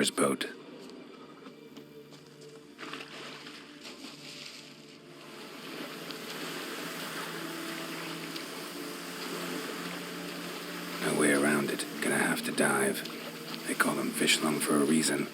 Jennifer's boat. No way around it. Gonna have to dive. They call them fish lung for a reason.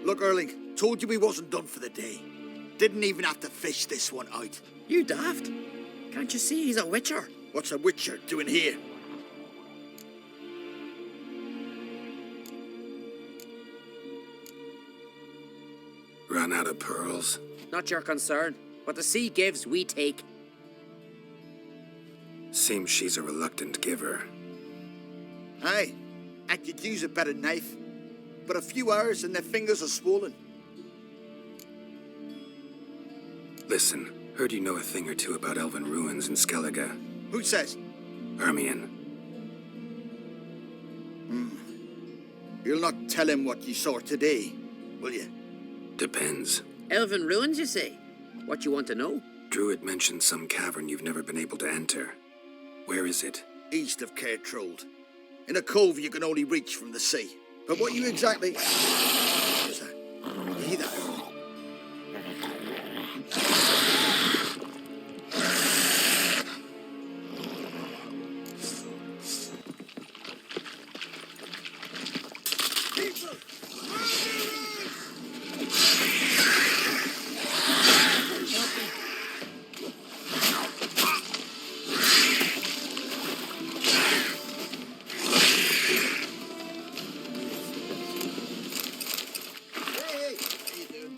Look, Erling, told you we wasn't done for the day. Didn't even have to fish this one out. You daft? Can't you see he's a witcher? What's a witcher doing here? Run out of pearls. Not your concern. What the sea gives, we take. Seems she's a reluctant giver. Aye, I could use a better knife. But a few hours and their fingers are swollen. Listen, heard you know a thing or two about elven ruins in Skellige. Who says? Hermione. You'll not tell him what you saw today, will you? Depends. Elven ruins, you say? What you want to know? Druid mentioned some cavern you've never been able to enter. Where is it? East of Cairtrold. In a cove you can only reach from the sea. But what you exactly... What was that? You hear that? Hey, how you doing?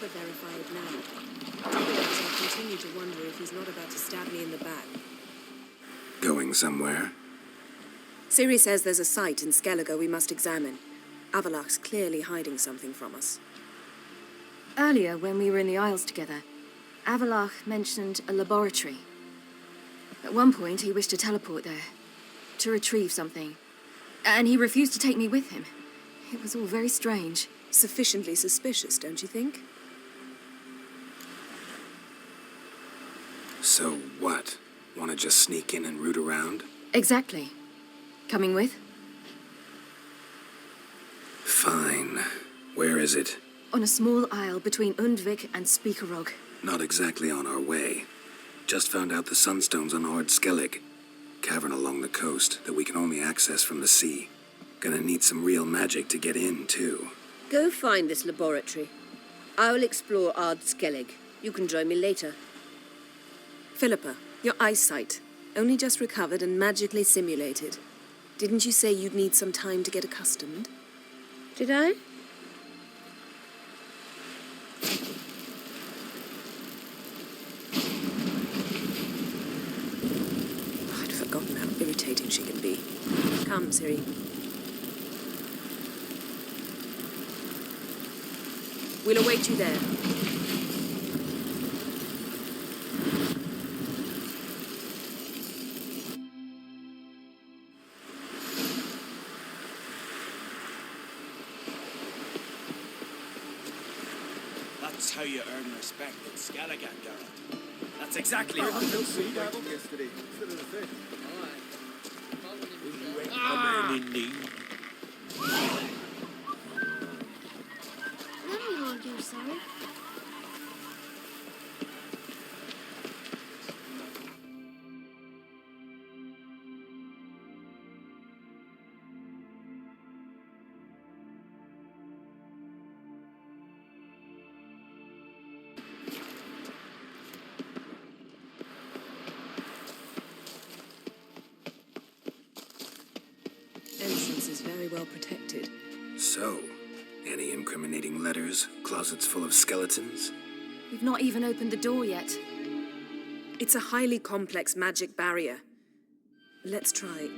rather verify it now. Otherwise, I'll continue to wonder if he's not about to stab me in the back. Going somewhere? Ciri says there's a site in Skellige we must examine. Avalok's clearly hiding something from us. Earlier, when we were in the Isles together, Avalok mentioned a laboratory. At one point, he wished to teleport there, to retrieve something. And he refused to take me with him. It was all very strange. Sufficiently suspicious, don't you think? So what? Want to just sneak in and root around? Exactly. Coming with? Fine. Where is it? On a small isle between Undvik and Speakerog. Not exactly on our way. Just found out the sunstones on Ord Skellig. Cavern along the coast that we can only access from the sea. Gonna need some real magic to get in, too. Go find this laboratory. I will explore Ard Skellig. You can join me later. Philippa, your eyesight. Only just recovered and magically simulated. Didn't you say you'd need some time to get accustomed? Did I? I'd forgotten how irritating she can be. Come, Ciri. We'll await you there. That's how you earn respect in Skellige, Geralt. That's exactly what yesterday. I'm in need. Let me hold you, sorry. Entrance is very well protected. So, any incriminating letters? Closets full of skeletons? We've not even opened the door yet. It's a highly complex magic barrier. Let's try.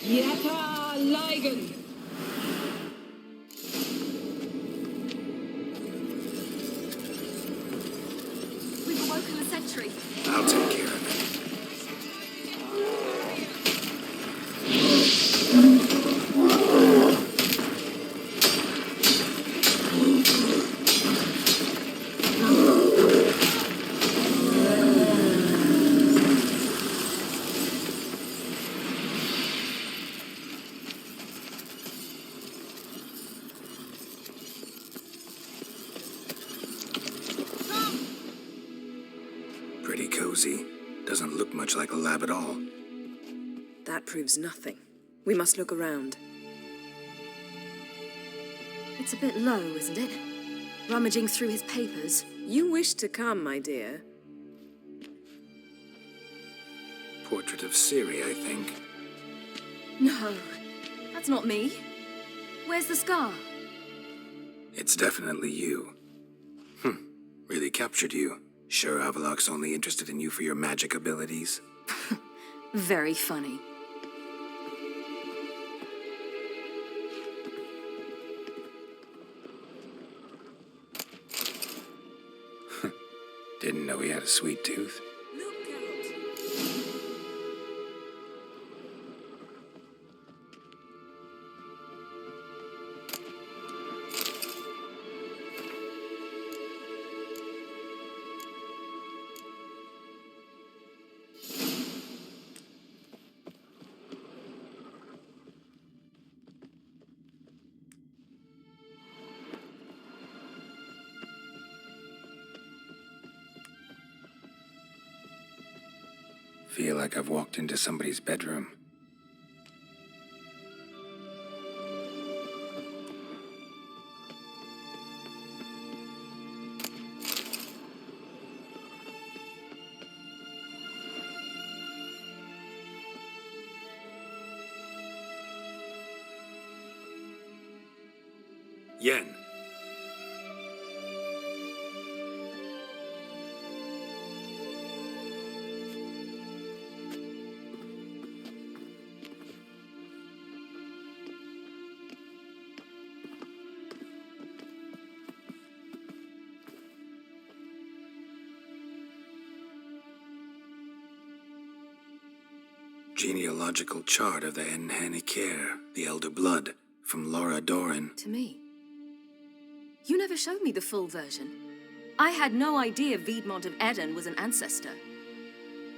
Yata Ligen! We've awoken the sentry. I'll take care of it. Pretty cozy. Doesn't look much like a lab at all. That proves nothing. We must look around. It's a bit low, isn't it? Rummaging through his papers. You wish to come, my dear. Portrait of Ciri, I think. No, that's not me. Where's the scar? It's definitely you. Really captured you. Sure Avalok's only interested in you for your magic abilities? Very funny. Didn't know he had a sweet tooth. Look out! Feel like I've walked into somebody's bedroom. Yen. genealogical chart of the Enhanikir, the Elder Blood, from Laura Doran. To me. You never showed me the full version. I had no idea Viedmont of Eden was an ancestor.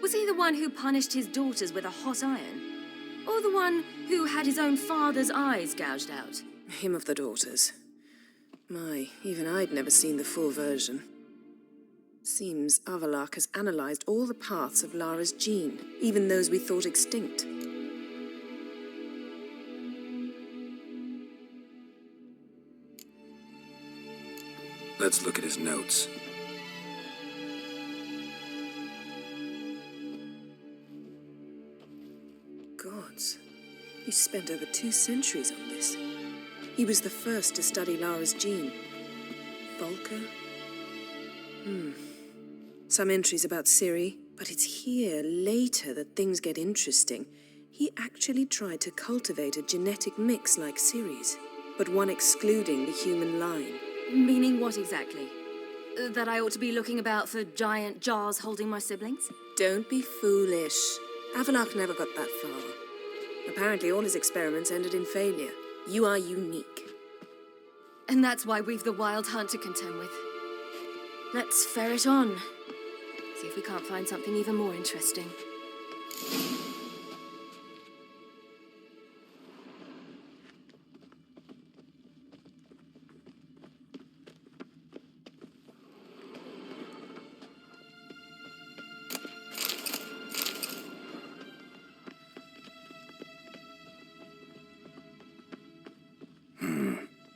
Was he the one who punished his daughters with a hot iron? Or the one who had his own father's eyes gouged out? Him of the daughters. My, even I'd never seen the full version. Seems Avalak has analyzed all the parts of Lara's gene, even those we thought extinct. Let's look at his notes. Gods, he spent over 2 centuries on this. He was the first to study Lara's gene. Volker? Some entries about Ciri, but it's here, later, that things get interesting. He actually tried to cultivate a genetic mix like Ciri's, but one excluding the human line. Meaning what exactly? That I ought to be looking about for giant jars holding my siblings? Don't be foolish. Avalak never got that far. Apparently all his experiments ended in failure. You are unique. And that's why we've the wild hunt to contend with. Let's ferret on. See if we can't find something even more interesting.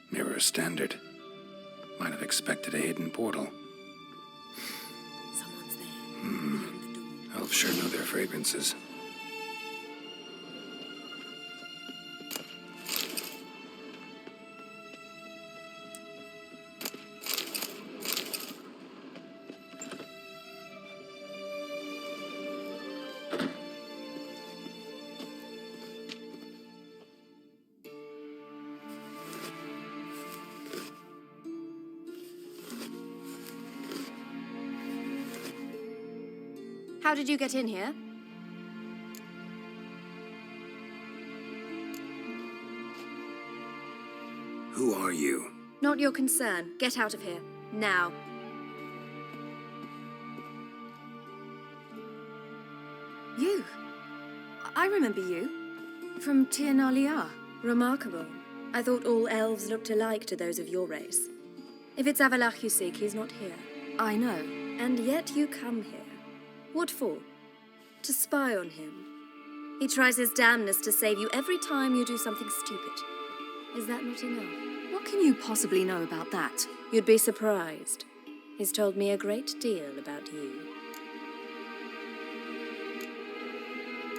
Mirror standard. Might have expected a hidden portal. Someone's there, beyond the door. Elves sure know their fragrances. How did you get in here? Who are you? Not your concern. Get out of here. Now. You? I remember you. From Tir na Liar. Remarkable. I thought all elves looked alike to those of your race. If it's Avalach you seek, he's not here. I know. And yet you come here. What for? To spy on him. He tries his damnedest to save you every time you do something stupid. Is that not enough? What can you possibly know about that? You'd be surprised. He's told me a great deal about you.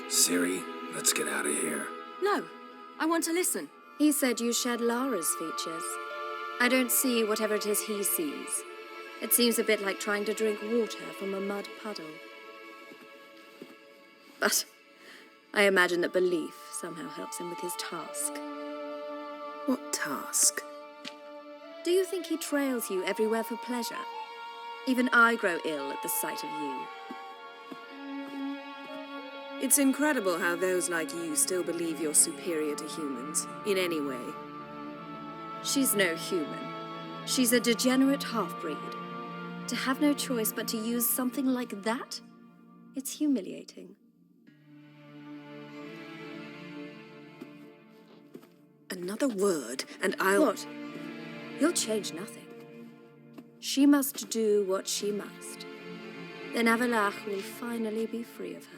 Ciri, let's get out of here. No. I want to listen. He said you shared Lara's features. I don't see whatever it is he sees. It seems a bit like trying to drink water from a mud puddle. But I imagine that belief somehow helps him with his task. What task? Do you think he trails you everywhere for pleasure? Even I grow ill at the sight of you. It's incredible how those like you still believe you're superior to humans, in any way. She's no human. She's a degenerate half-breed. To have no choice but to use something like that? It's humiliating. Another word, and I'll... What? You'll change nothing. She must do what she must. Then Avalach will finally be free of her.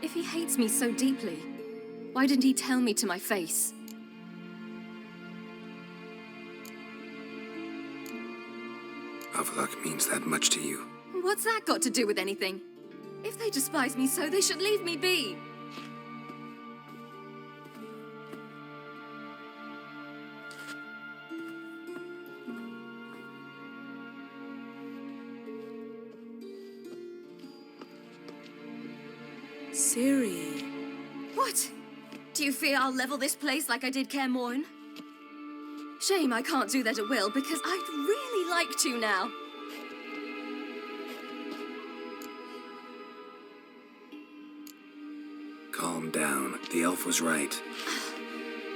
If he hates me so deeply, why didn't he tell me to my face? Avalok means that much to you. What's that got to do with anything? If they despise me so, they should leave me be. Ciri. What? Do you fear I'll level this place like I did Kaer Morhen? Shame I can't do that at will, because I'd really like to now. Calm down. The elf was right.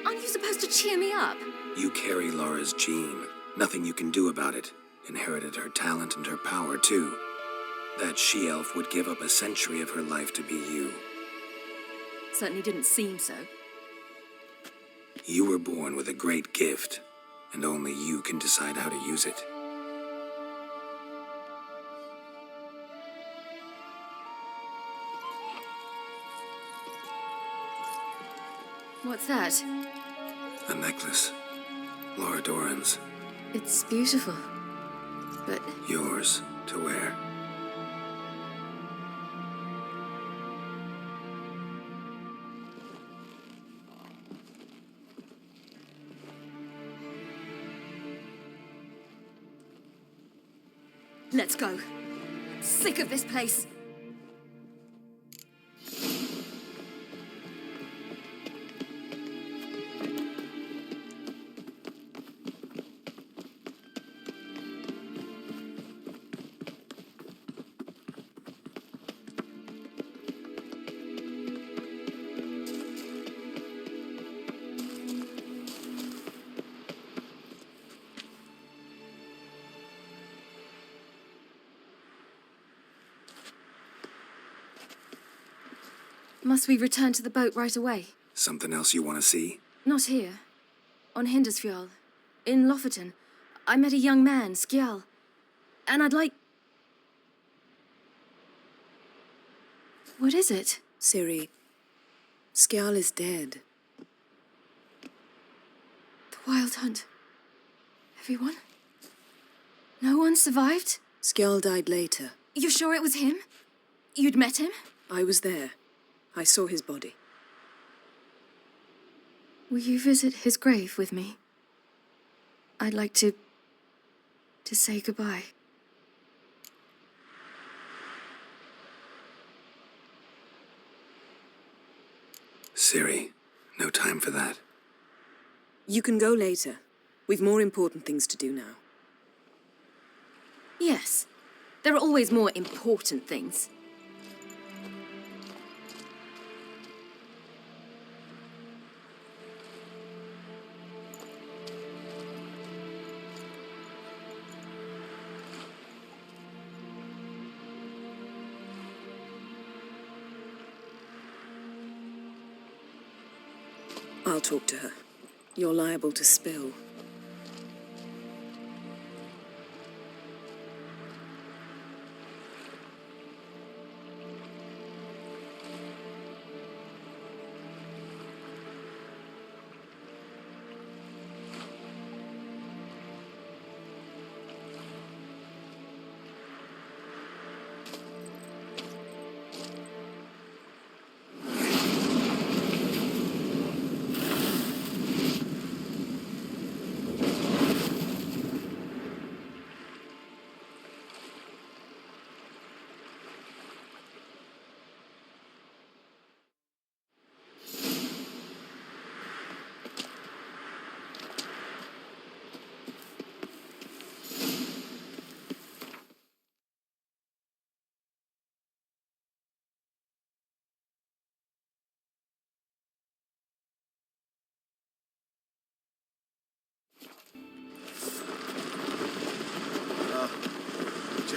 Aren't you supposed to cheer me up? You carry Laura's gene. Nothing you can do about it. Inherited her talent and her power, too. That she-elf would give up a century of her life to be you. Certainly didn't seem so. You were born with a great gift, and only you can decide how to use it. What's that? A necklace. Laura Doran's. It's beautiful, but... Yours to wear. Let's go. I'm sick of this place. Must we return to the boat right away? Something else you want to see? Not here. On Hindersfjall. In Lofoten. I met a young man, Skjal. And I'd like... What is it? Ciri, Skjal is dead. The Wild Hunt. Everyone? No one survived? Skjal died later. You're sure it was him? You'd met him? I was there. I saw his body. Will you visit his grave with me? I'd like to say goodbye. Ciri, no time for that. You can go later. We've more important things to do now. Yes. There are always more important things. I'll talk to her. You're liable to spill.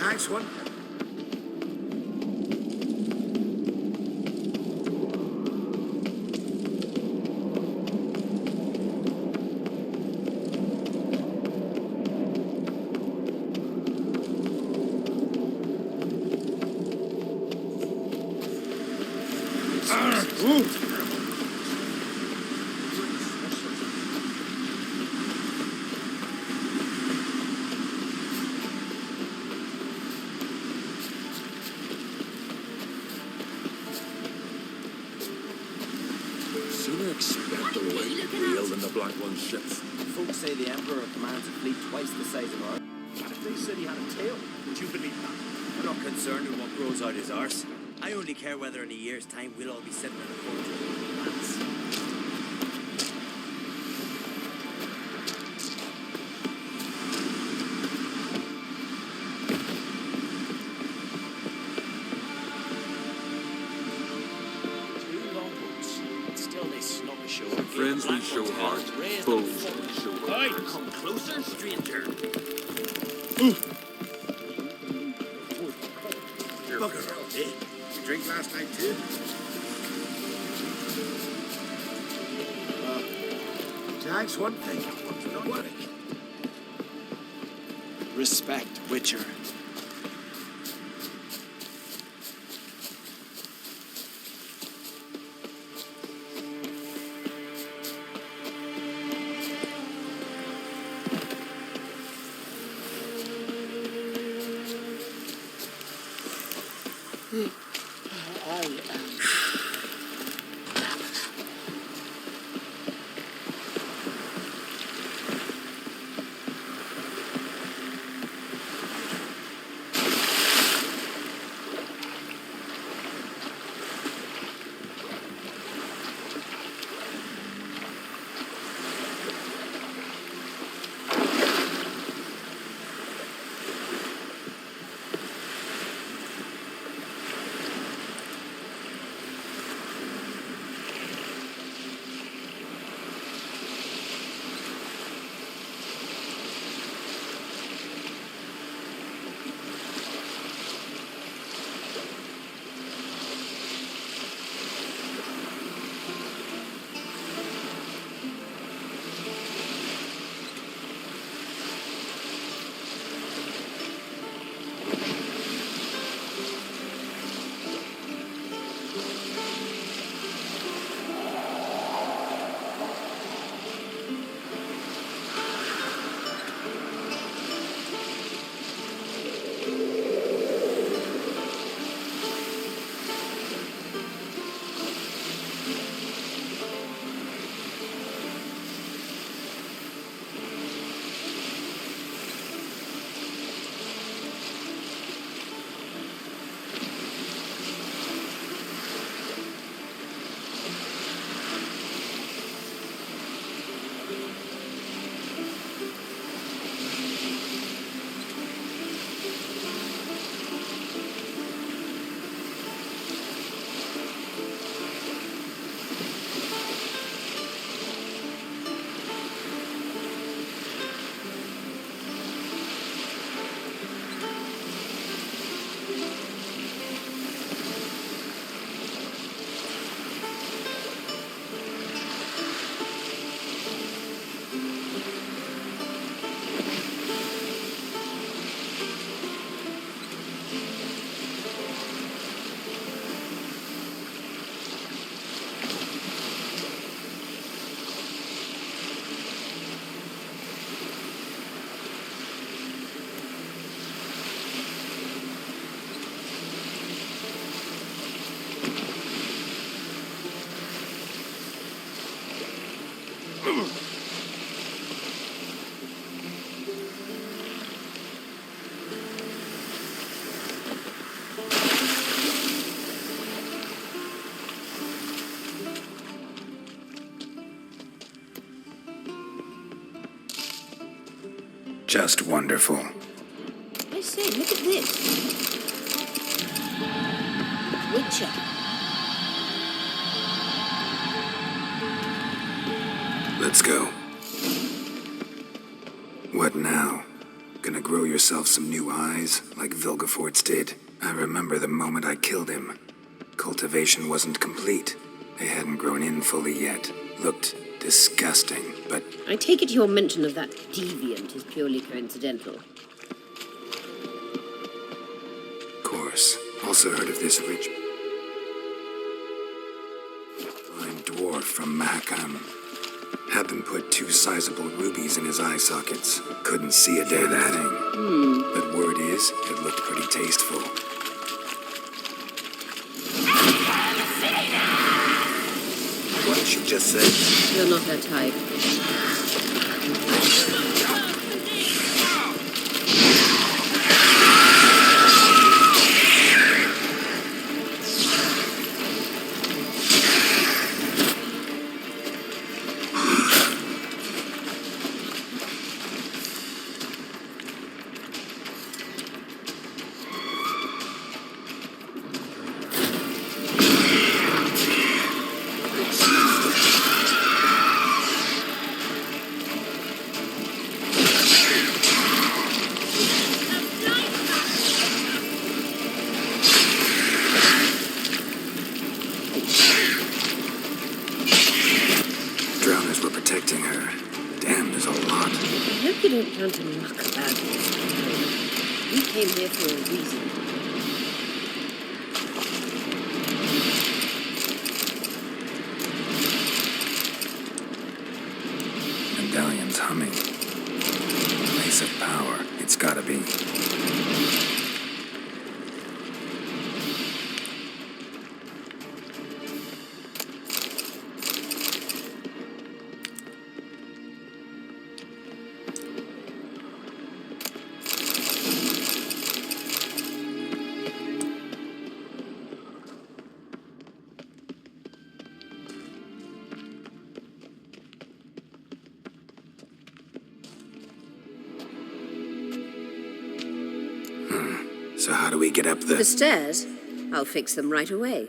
Nice one. Sooner expect the white wheel than the black one ships. Folks say the Emperor commands a fleet twice the size of ours. And if they said he had a tail, would you believe that? I'm not concerned with what grows out his arse. I only care whether in a year's time we'll all be sitting in a courtroom. Hands we show heart, bows we show heart. Come closer, stranger. Bugger all, eh? You drink last night too? Tag's one thing, what? Respect, Witcher. Just wonderful. I say, look at this. Witcher. Let's go. What now? Gonna grow yourself some new eyes, like Vilgefortz did? I remember the moment I killed him. Cultivation wasn't complete. They hadn't grown in fully yet. Looked disgusting, but I take it your mention of that deviant is purely coincidental. of course. Also heard of this rich blind dwarf from Mahakam. Had them put 2 sizable rubies in his eye sockets. Couldn't see a damn thing. But word is, it looked pretty tasteful. What did you just say? You're not that type. protecting her. Damn, there's a lot. I hope you don't plan to muck about in this control. You came here for a reason. Medallion's humming. Place of power. It's gotta be. So how do we get up The stairs? I'll fix them right away.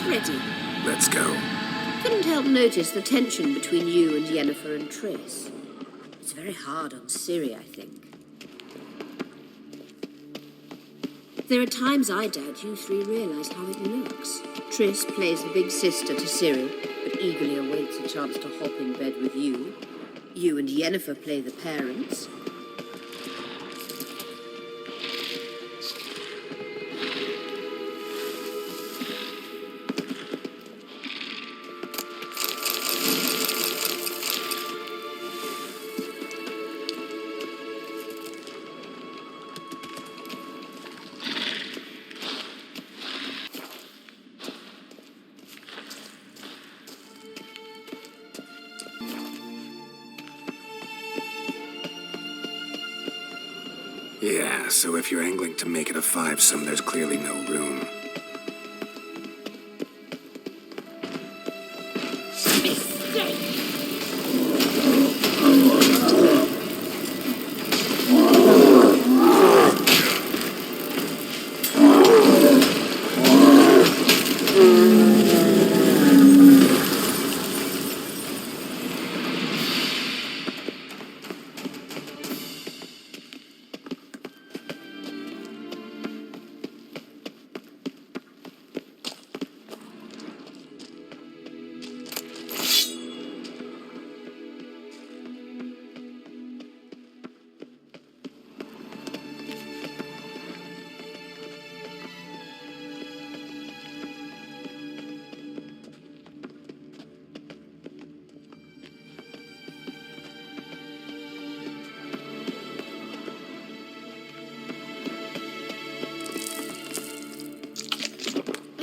Ready. Let's go. Couldn't help notice the tension between you and Yennefer and Triss. It's very hard on Ciri, I think. There are times I doubt you three realize how it looks. Triss plays the big sister to Ciri, but eagerly awaits a chance to hop in bed with you. You and Yennefer play the parents. Yeah, so if you're angling to make it a fivesome, there's clearly no room.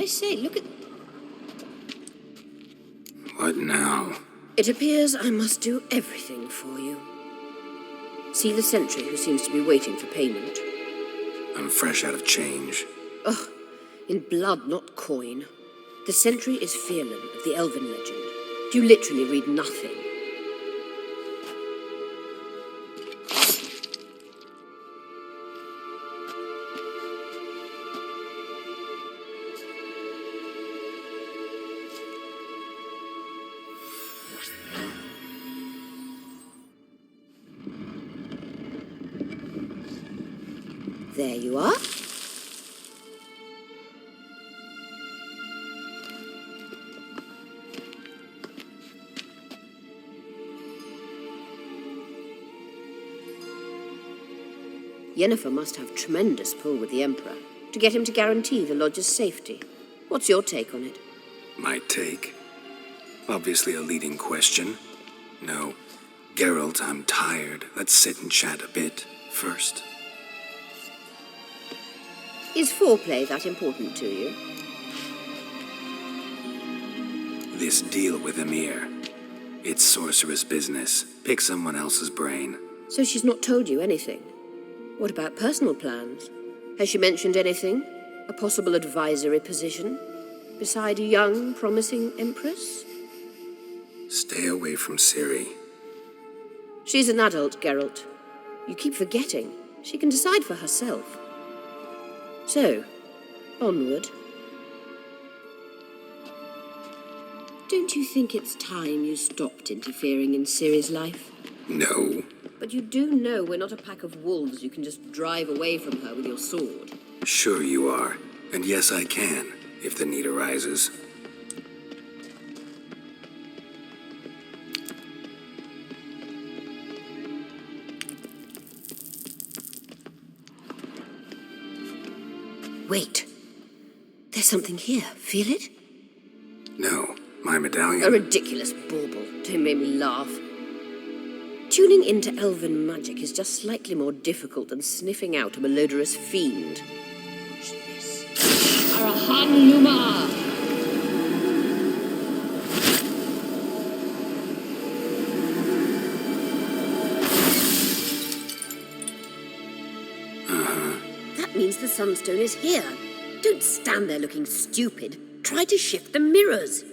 I say, look at... What now? It appears I must do everything for you. See the sentry who seems to be waiting for payment? I'm fresh out of change. Ugh, in blood, not coin. The sentry is Fearlan of the Elven legend. You literally read nothing. There you are. Yennefer must have tremendous pull with the Emperor to get him to guarantee the lodge's safety. What's your take on it? My take? Obviously a leading question. No. Geralt, I'm tired. Let's sit and chat a bit first. Is foreplay that important to you? This deal with Emir. It's sorceress business. Pick someone else's brain. So she's not told you anything? What about personal plans? Has she mentioned anything? A possible advisory position? Beside a young, promising empress? Stay away from Ciri. She's an adult, Geralt. You keep forgetting. She can decide for herself. So, onward. Don't you think it's time you stopped interfering in Ciri's life? No. But you do know we're not a pack of wolves you can just drive away from her with your sword. Sure you are. And yes, I can, if the need arises. Wait. There's something here. Feel it? No, my medallion. A ridiculous bauble. Don't make me laugh. Tuning into elven magic is just slightly more difficult than sniffing out a malodorous fiend. Watch this. Arahan Luma! That means the sunstone is here. Don't stand there looking stupid. Try to shift the mirrors.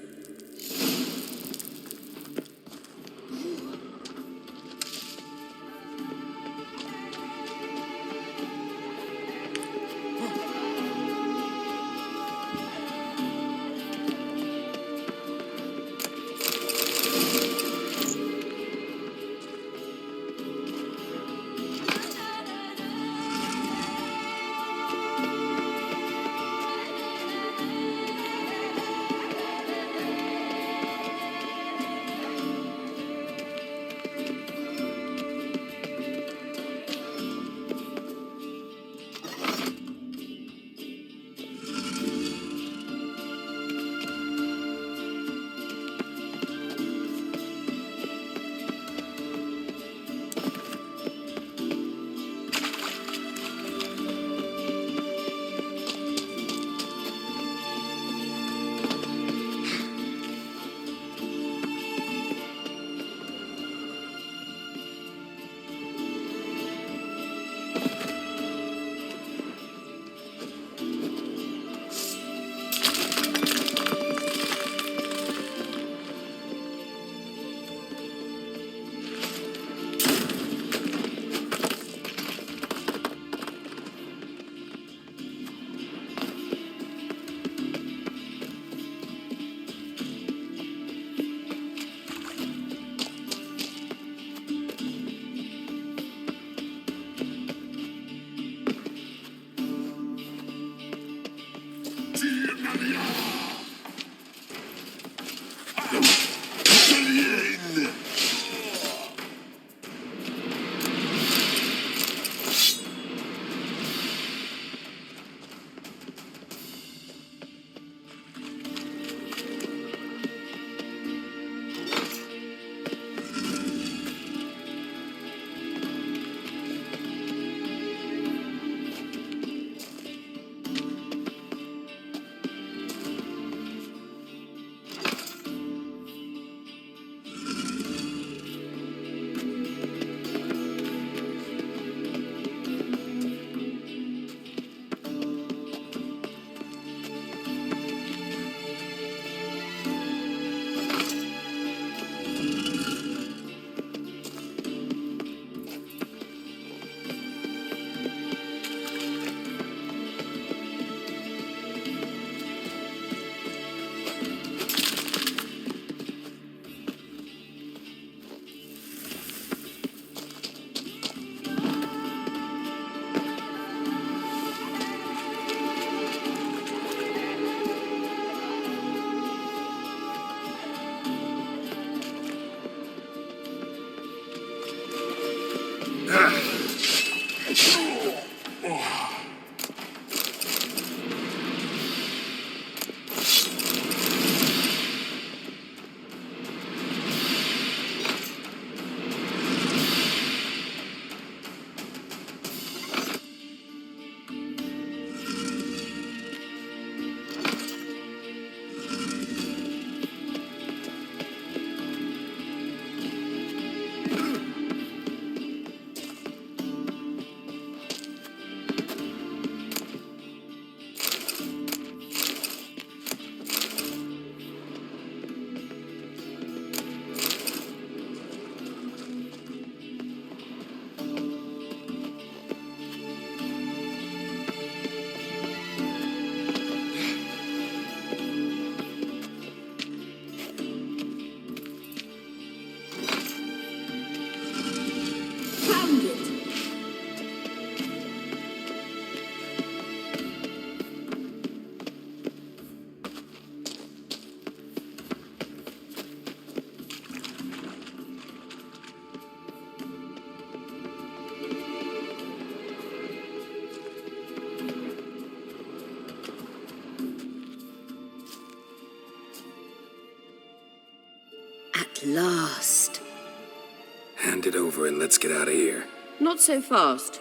Hand it over and let's get out of here. Not so fast.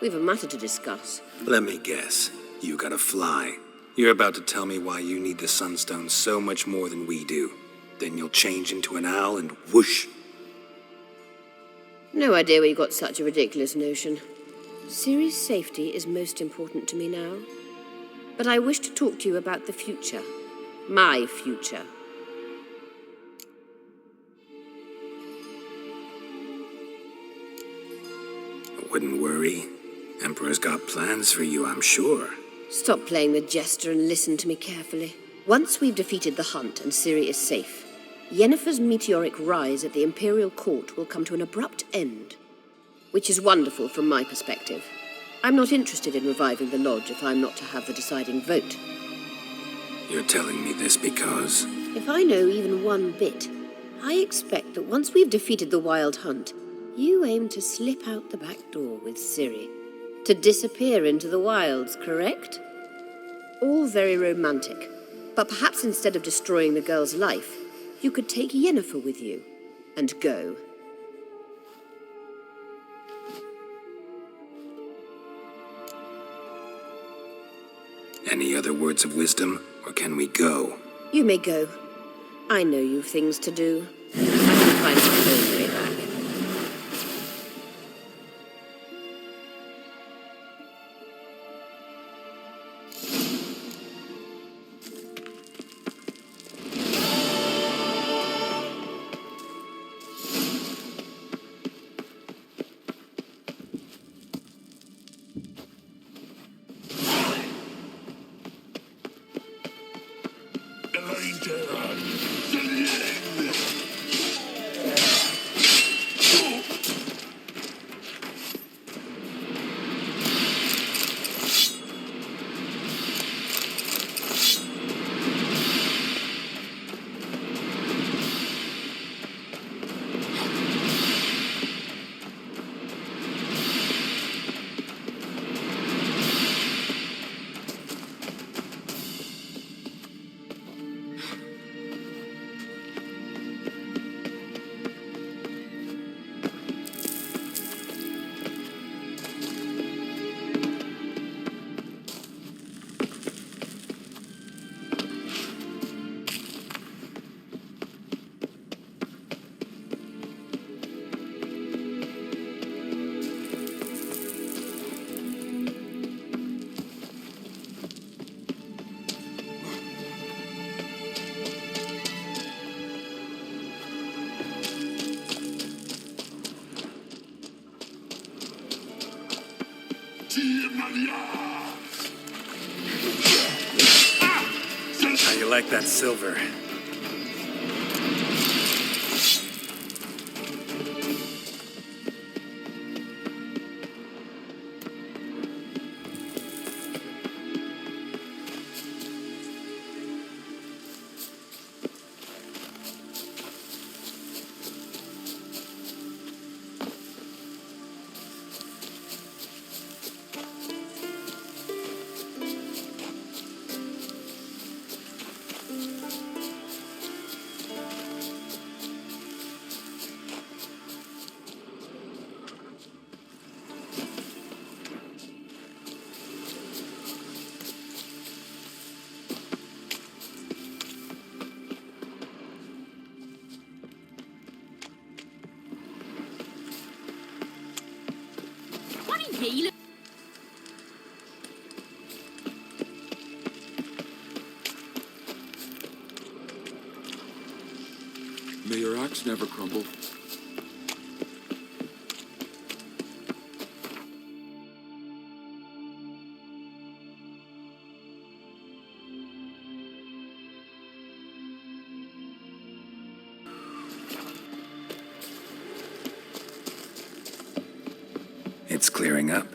We've a matter to discuss. Let me guess. You gotta fly. You're about to tell me why you need the Sunstone so much more than we do. Then you'll change into an owl and whoosh. No idea where you got such a ridiculous notion. Ciri's safety is most important to me now. But I wish to talk to you about the future. My future. Wouldn't worry. Emperor's got plans for you, I'm sure. Stop playing the jester and listen to me carefully. Once we've defeated the hunt and Ciri is safe, Yennefer's meteoric rise at the Imperial Court will come to an abrupt end. Which is wonderful from my perspective. I'm not interested in reviving the Lodge if I'm not to have the deciding vote. You're telling me this because... If I know even one bit, I expect that once we've defeated the Wild Hunt, you aim to slip out the back door with Ciri. To disappear into the wilds, correct? All very romantic. But perhaps instead of destroying the girl's life, you could take Yennefer with you and go. Any other words of wisdom, or can we go? You may go. I know you've things to do. I can find my own way back. How you like that silver? May your axe never crumble. It's clearing up.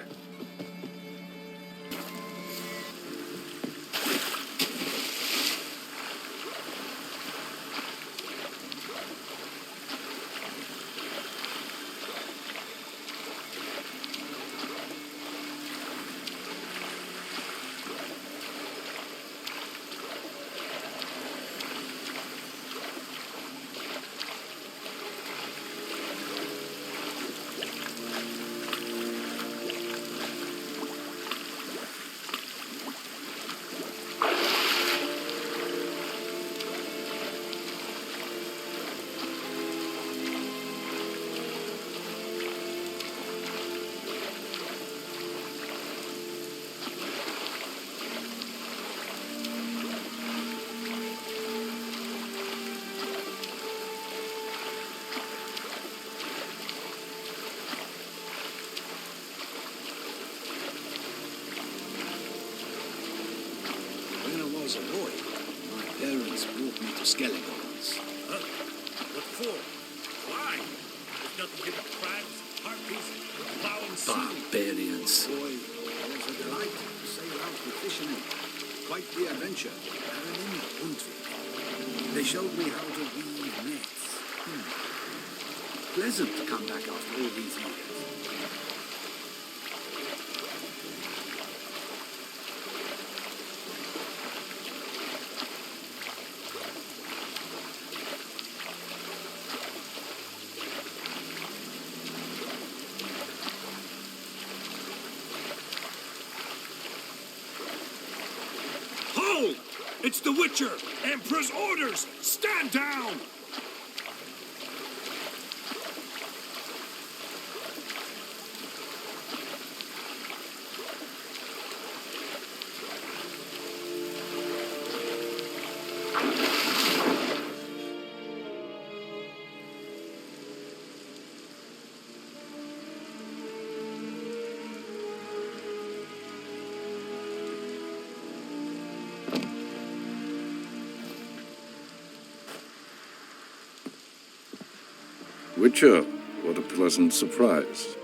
was a boy, my parents brought me to Skelegons. Huh? What for? Why? There's nothing here but crabs, harpies, and plowing sea. Barbarians. Boy, it was a delight to sail out with fishermen. Quite the adventure. Aaron Huntvik. They showed me how to weave nets. Pleasant to come back after all these years. Hold! It's the Witcher! Emperor's orders! Stand down! Witcher, what a pleasant surprise.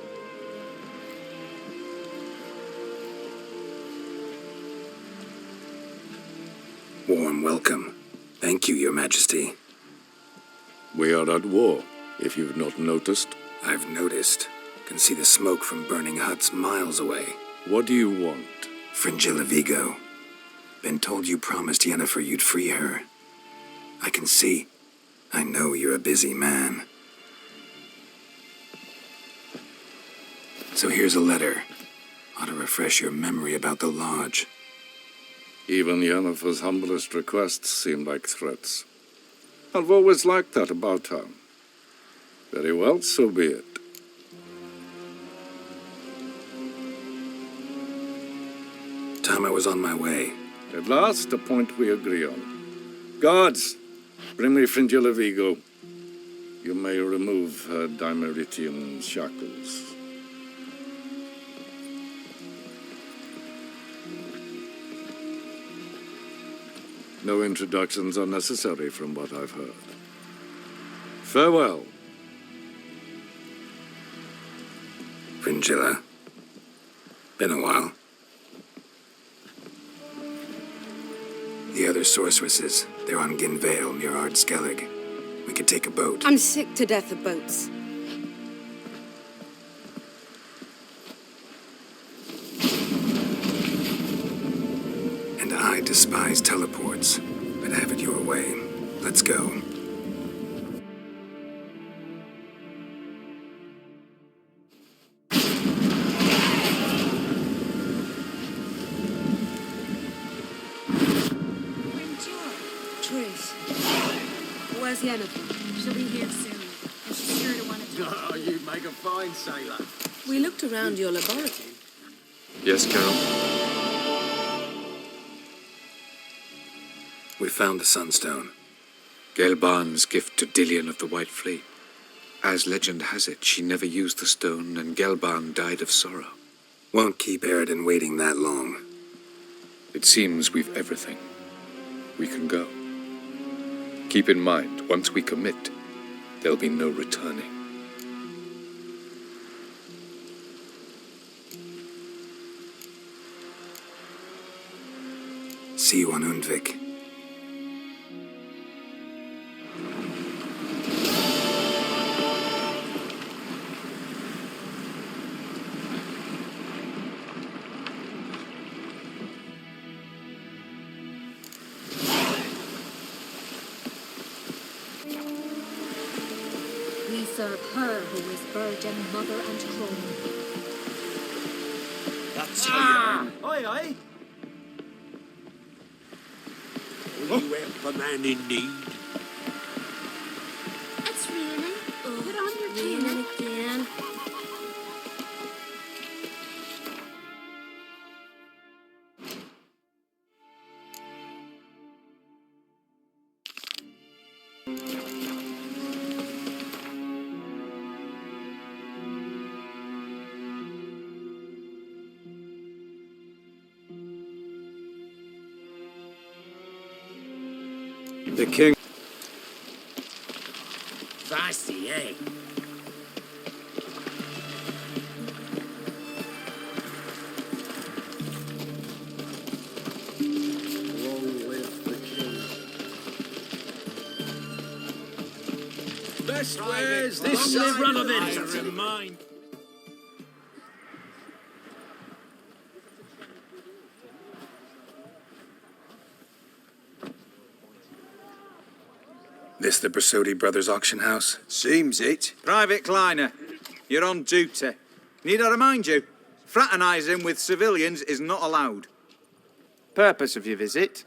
Warm welcome. Thank you, Your Majesty. We are at war, if you've not noticed. I've noticed. Can see the smoke from burning huts miles away. What do you want? Fringilla Vigo. Been told you promised Yennefer you'd free her. I can see. I know you're a busy man. So here's a letter. Ought to refresh your memory about the Lodge. Even Yennefer's humblest requests seem like threats. I've always liked that about her. Very well, so be it. Time I was on my way. At last, a point we agree on. Guards, bring me Fringilla Vigo. You may remove her Dimeritian shackles. No introductions are necessary from what I've heard. Farewell. Fringilla. Been a while. The other sorceresses, they're on Ginvale near Ard Skellig. We could take a boat. I'm sick to death of boats. And I despise teleports, but have it your way. Let's go. Trish, where's Yennefer? She'll be here soon, and she's sure to want to talk. Oh, you make a fine sailor. We looked around your laboratory. Yes, Carol? We found the Sunstone. Gelban's gift to Dillion of the White Fleet. As legend has it, she never used the stone, and Gelban died of sorrow. Won't keep Eridan waiting that long. It seems we've everything. We can go. Keep in mind, once we commit, there'll be no returning. See you on Undvik. We serve her who is virgin, mother, and crone. That's how you... Oi, oi. Will you help a man in need? It's raining. Put on your tunic. Again. The king. Fasty, eh? Long live the king. Best ways this side of the Mine. This the Brasodi Brothers auction house? Seems it. Private Kleiner, you're on duty. Need I remind you, fraternising with civilians is not allowed. Purpose of your visit?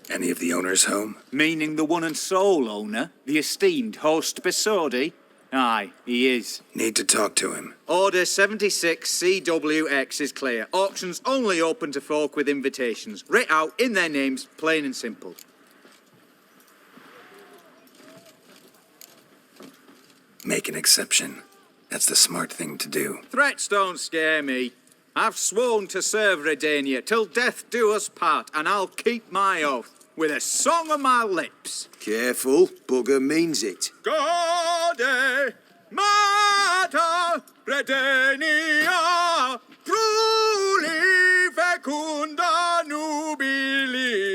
Any of the owners home? Meaning the one and sole owner, the esteemed host Besodi? Aye, he is. Need to talk to him. Order 76 CWX is clear. Auctions only open to folk with invitations. Writ out in their names, plain and simple. Make an exception. That's the smart thing to do. Threats don't scare me. I've sworn to serve Redania till death do us part, and I'll keep my oath with a song on my lips. Careful, bugger means it. Gode Mater Redania truly fecunda nubili.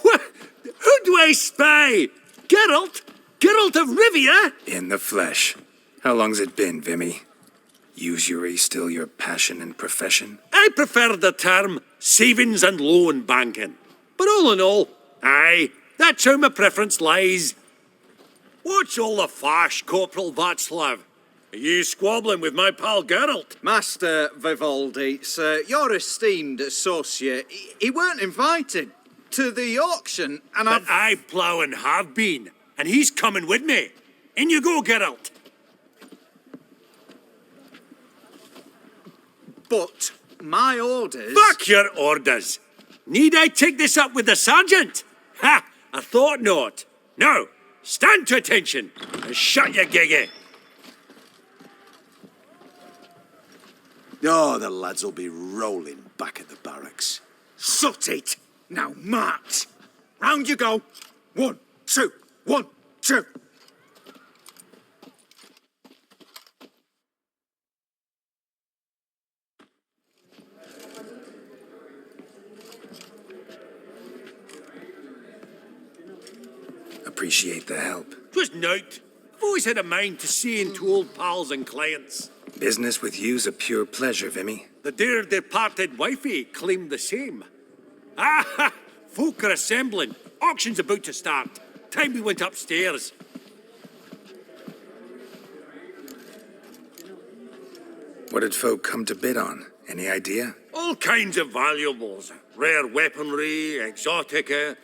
What? Who do I spy? Geralt? Geralt of Rivia? In the flesh. How long's it been, Vimy? Usury still your passion and profession? I prefer the term savings and loan banking. But all in all, aye, that's how my preference lies. What's all the fash, Corporal Václav? Are you squabbling with my pal Geralt? Master Vivaldi, sir, your esteemed associate, he weren't invited to the auction, and but I plough and have been, and he's coming with me. In you go, Geralt. But my orders... Fuck your orders! Need I take this up with the sergeant? Ha! I thought not. Now, stand to attention and shut your giggy. Oh, the lads will be rolling back at the barracks. Sut it! Now march! Round you go! 1, 2, 1, 2. Appreciate the help. Twas nought. I've always had a mind to see into old pals and clients. Business with you's a pure pleasure, Vimy. The dear departed wifey claimed the same. Ah, folk are assembling. Auction's about to start. Time we went upstairs. What did folk come to bid on? Any idea? All kinds of valuables. Rare weaponry, exotica.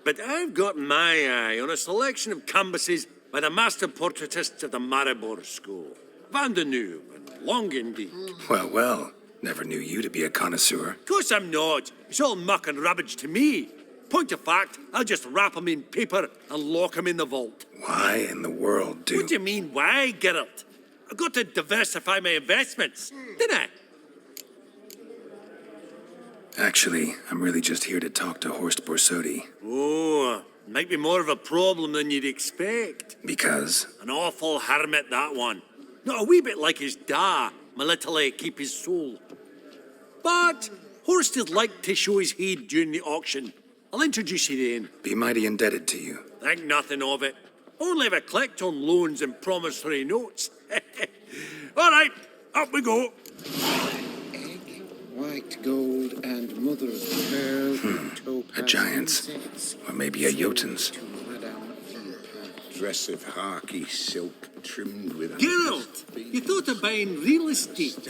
But I've got my eye on a selection of canvases by the master portraitists of the Maribor School. Van de Nieuw and Longindy. Well, well. Never knew you to be a connoisseur. Course I'm not. It's all muck and rubbish to me. Point of fact, I'll just wrap 'em in paper and lock 'em in the vault. Why in the world do... What do you mean, why, Geralt? I've got to diversify my investments, didn't I? Actually, I'm really just here to talk to Horst Borsodi. Oh, might be more of a problem than you'd expect. Because? An awful hermit, that one. Not a wee bit like his da, my little keep his soul. But Horst would like to show his head during the auction. I'll introduce you then. Be mighty indebted to you. Think nothing of it. Only if I collect on loans and promissory notes. All right, up we go. Egg, white gold, and mother's pearl. A giant's. Or maybe a Jotun's. Dress of harky silk trimmed with... Geralt, you thought of buying real estate.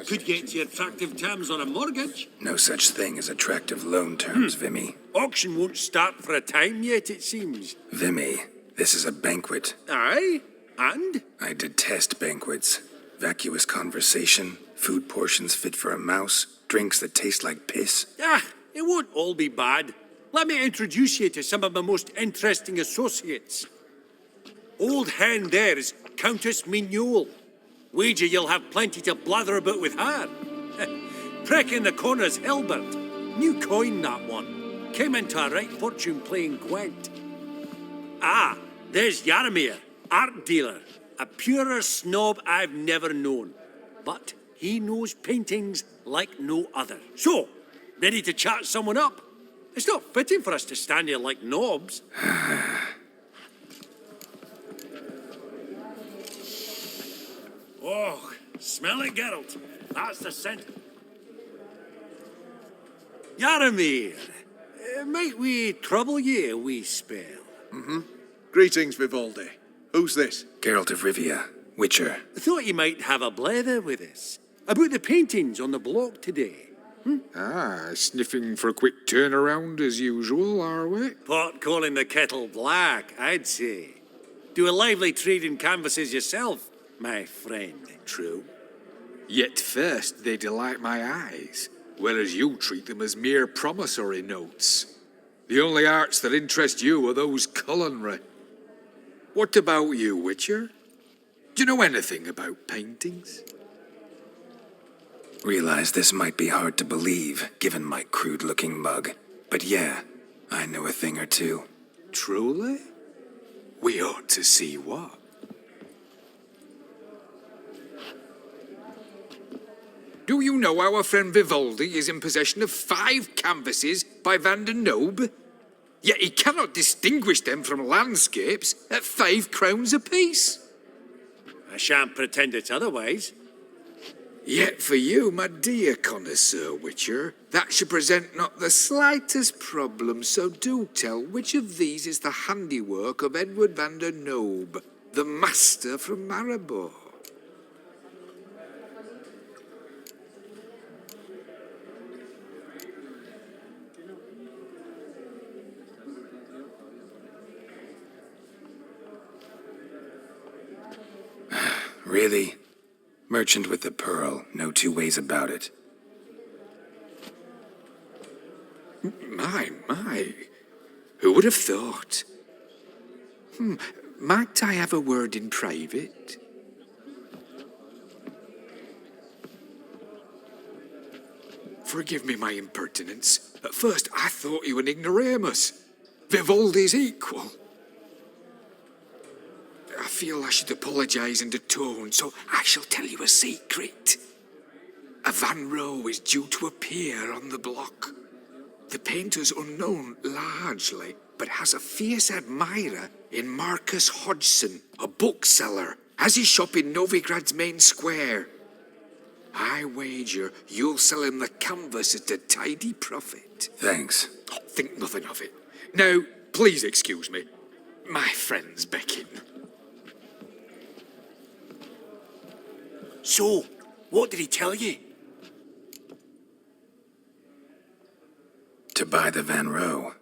Could get you attractive terms on a mortgage. No such thing as attractive loan terms, Vimy. Auction won't start for a time yet, it seems. Vimy, this is a banquet. Aye? And? I detest banquets. Vacuous conversation, food portions fit for a mouse, drinks that taste like piss. Ah, it won't all be bad. Let me introduce you to some of my most interesting associates. Old hen there is Countess Mignole. Wager you'll have plenty to blather about with her. Prick in the corner's Hilbert. New coin, that one. Came into a right fortune playing Gwent. Ah, there's Yaramir, art dealer. A purer snob I've never known. But he knows paintings like no other. So, ready to chat someone up? It's not fitting for us to stand here like knobs. Oh, smell it, Geralt. That's the scent. Yaramir, might we trouble ye a wee spell? Mm-hmm. Greetings, Vivaldi. Who's this? Geralt of Rivia, Witcher. I thought you might have a blether with us. About the paintings on the block today. Ah, sniffing for a quick turnaround as usual, are we? Pot calling the kettle black, I'd say. Do a lively trade in canvases yourself, my friend. True. Yet first they delight my eyes, whereas you treat them as mere promissory notes. The only arts that interest you are those culinary. What about you, Witcher? Do you know anything about paintings? Realize this might be hard to believe, given my crude-looking mug. But yeah, I know a thing or two. Truly? We ought to see what. Do you know our friend Vivaldi is in possession of 5 canvases by Van der Nobe? Yet he cannot distinguish them from landscapes at 5 crowns apiece. I shan't pretend it's otherwise. Yet for you, my dear connoisseur Witcher, that should present not the slightest problem, so do tell which of these is the handiwork of Edward van der Nobe, the master from Maribor. Really? Merchant with the pearl, no two ways about it. My. Who would have thought? Might I have a word in private? Forgive me my impertinence. At first I thought you an ignoramus. Vivaldi's equal. I feel I should apologise and atone, so I shall tell you a secret. A Van Rowe is due to appear on the block. The painter's unknown largely, but has a fierce admirer in Marcus Hodgson, a bookseller, has his shop in Novigrad's main square. I wager you'll sell him the canvas at a tidy profit. Thanks. Oh, think nothing of it. Now, please excuse me. My friend's beckon. So, what did he tell you? To buy the Van Rowe.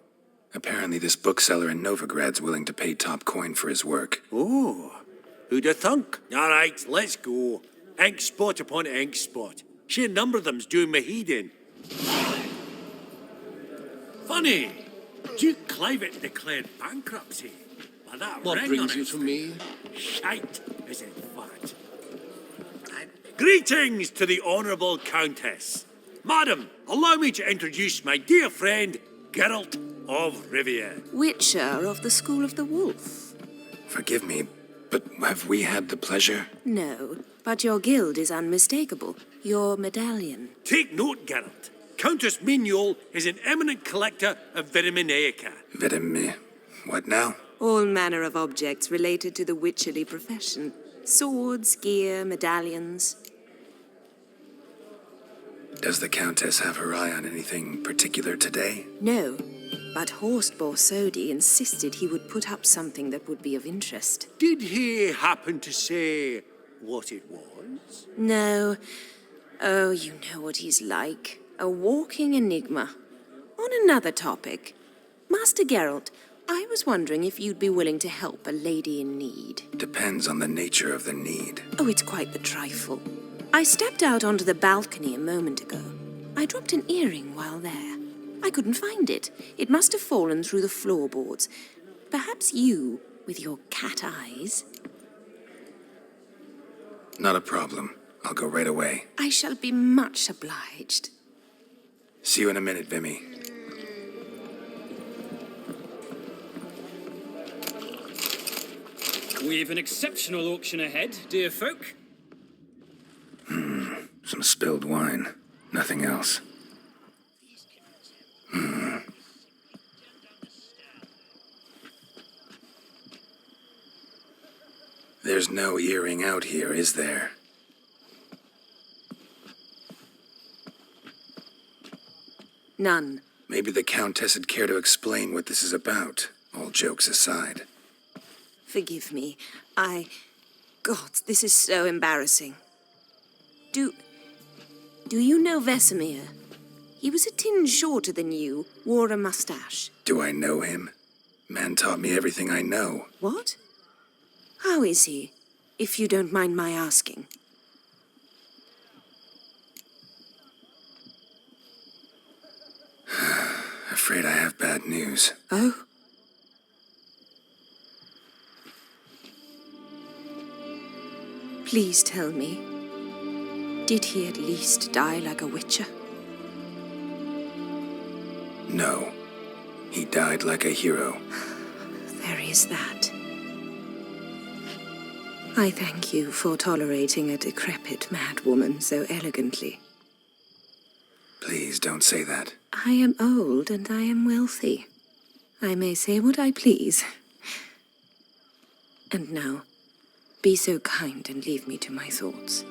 Apparently this bookseller in Novigrad's willing to pay top coin for his work. Oh, who'd have thunk? All right, let's go. Ink spot upon ink spot. Sheer number of them's doing me heed in. Funny, Duke Clivet declared bankruptcy. By that What ring brings on you its to me? Shite, is in fact. Greetings to the Honourable Countess. Madam, allow me to introduce my dear friend, Geralt of Rivia. Witcher of the School of the Wolf. Forgive me, but have we had the pleasure? No, but your guild is unmistakable. Your medallion. Take note, Geralt. Countess Mignol is an eminent collector of Vitaminaica. What now? All manner of objects related to the witcherly profession. Swords, gear, medallions. Does the Countess have her eye on anything particular today? No, but Horst Borsodi insisted he would put up something that would be of interest. Did he happen to say what it was? No. Oh, you know what he's like. A walking enigma. On another topic, Master Geralt, I was wondering if you'd be willing to help a lady in need. Depends on the nature of the need. Oh, it's quite the trifle. I stepped out onto the balcony a moment ago. I dropped an earring while there. I couldn't find it. It must have fallen through the floorboards. Perhaps you, with your cat eyes. Not a problem. I'll go right away. I shall be much obliged. See you in a minute, Vimy. We've an exceptional auction ahead, dear folk. Some spilled wine. Nothing else. There's no earring out here, is there? None. Maybe the Countess would care to explain what this is about, all jokes aside. Forgive me. God, this is so embarrassing. Do you know Vesemir? He was a tinge shorter than you, wore a mustache. Do I know him? Man taught me everything I know. What? How is he, if you don't mind my asking? Afraid I have bad news. Oh? Please tell me, did he at least die like a witcher? No. He died like a hero. There is that. I thank you for tolerating a decrepit madwoman so elegantly. Please don't say that. I am old and I am wealthy. I may say what I please. And now, be so kind and leave me to my thoughts.